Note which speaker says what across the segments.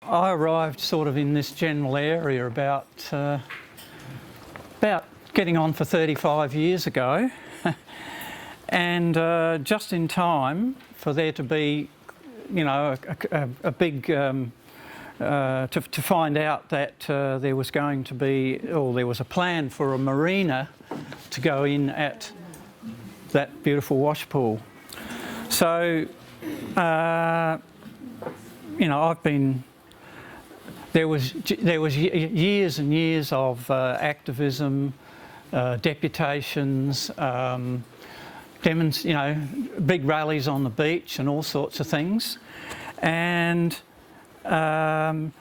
Speaker 1: I arrived sort of in this general area about getting on for 35 years ago, and just in time for there to be, you know, a big to find out that there was going to be, or there was a plan for a marina to go in at that beautiful wash pool. So, you know, there was years and years of activism, deputations, you know, big rallies on the beach and all sorts of things. And the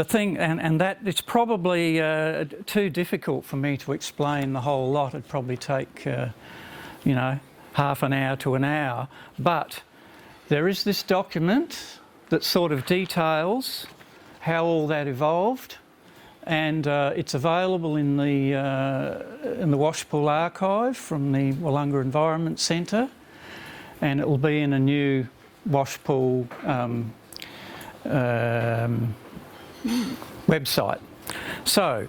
Speaker 1: thing, and that it's probably too difficult for me to explain the whole lot. It'd probably take, you know, half an hour to an hour. But there is this document that sort of details how all that evolved, and it's available in the Washpool archive from the Willunga Environment Centre, and it will be in a new Washpool website. So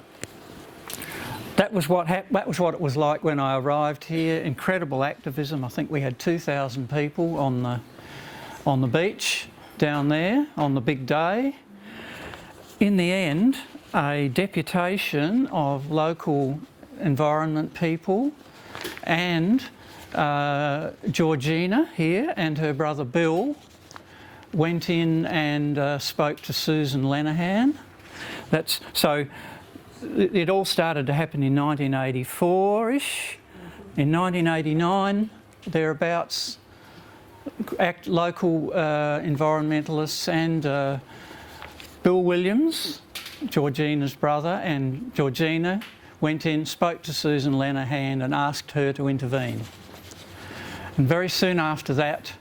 Speaker 1: that was what it was like when I arrived here. Incredible activism. I think we had 2,000 people on the beach down there on the big day. In the end, a deputation of local environment people and Georgina here and her brother Bill went in and spoke to Susan Lenihan. So it all started to happen in 1984-ish. In 1989, thereabouts, local environmentalists and Bill Williams, Georgina's brother, and Georgina went in, spoke to Susan Lenihan and asked her to intervene. And very soon after that,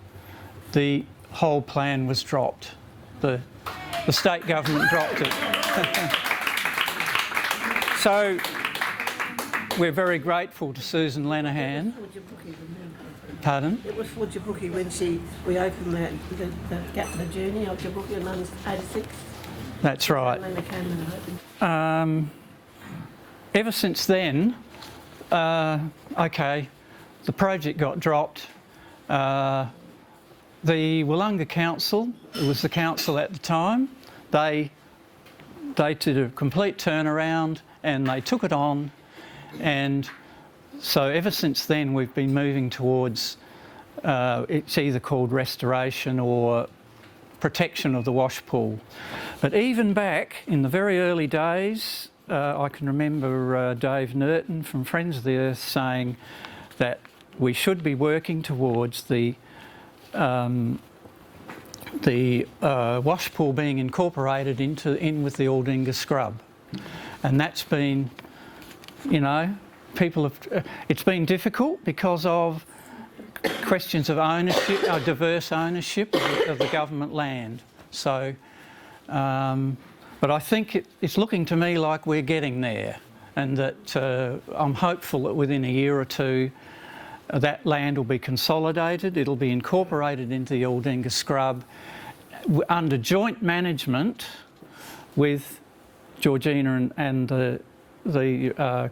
Speaker 1: the whole plan was dropped. The state government dropped it. So we're very grateful to Susan Lenihan. Pardon?
Speaker 2: It was for Jabuki when we opened the gap in the journey of Jabuki in 1986.
Speaker 1: That's right. Ever since then, okay, the project got dropped. The Willunga Council, it was the council at the time, they did a complete turnaround and they took it on, and so ever since then we've been moving towards, it's either called restoration or protection of the wash pool. But even back in the very early days, I can remember Dave Nerton from Friends of the Earth saying that we should be working towards the wash pool being incorporated in with the Aldinga scrub. And that's been, you know, it's been difficult because of questions of ownership, diverse ownership of the government land. So, but I think it's looking to me like we're getting there, and that I'm hopeful that within a year or two that land will be consolidated, it'll be incorporated into the Aldinga scrub under joint management with Georgina and the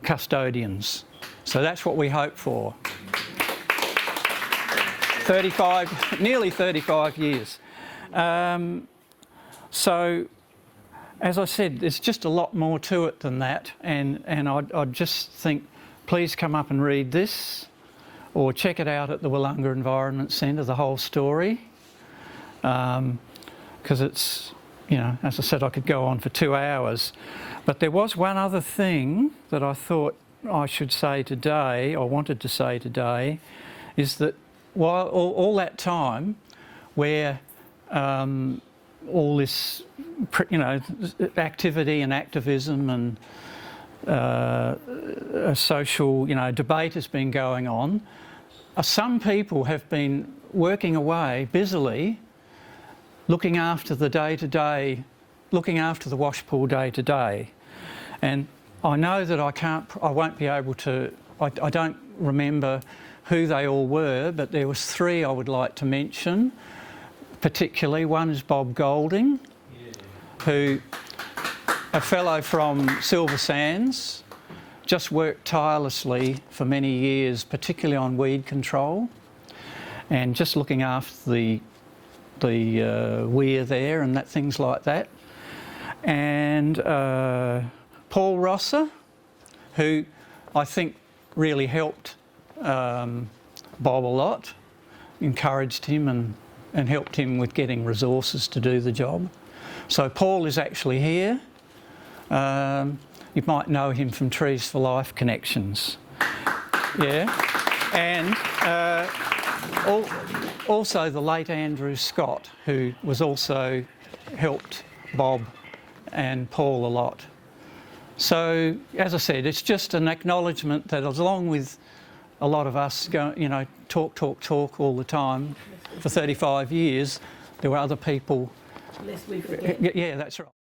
Speaker 1: custodians. So that's what we hope for. Nearly 35 years. So, as I said, there's just a lot more to it than that, and I'd just think, please come up and read this, or check it out at the Willunga Environment Centre, the whole story, because it's, you know, as I said, I could go on for 2 hours. But there was one other thing that I thought I should say today, or wanted to say today, is that while all that time where all this, you know, activity and activism and social, you know, debate has been going on, some people have been working away busily looking after the day-to-day, looking after the wash pool day-to-day. And I know that I won't be able to, I don't remember who they all were, but there was 3 I would like to mention particularly. One is Bob Golding. who, a fellow from Silver Sands, just worked tirelessly for many years, particularly on weed control and just looking after the weir there and that, things like that. And Paul Rosser, who I think really helped Bob a lot, encouraged him and helped him with getting resources to do the job. So Paul is actually here. You might know him from Trees for Life connections. Yeah. And also the late Andrew Scott, who was also helped Bob and Paul a lot. So, as I said, it's just an acknowledgement that along with a lot of us talk all the time for 35 years, there were other people.
Speaker 2: Lest we forget.
Speaker 1: Yeah, that's right.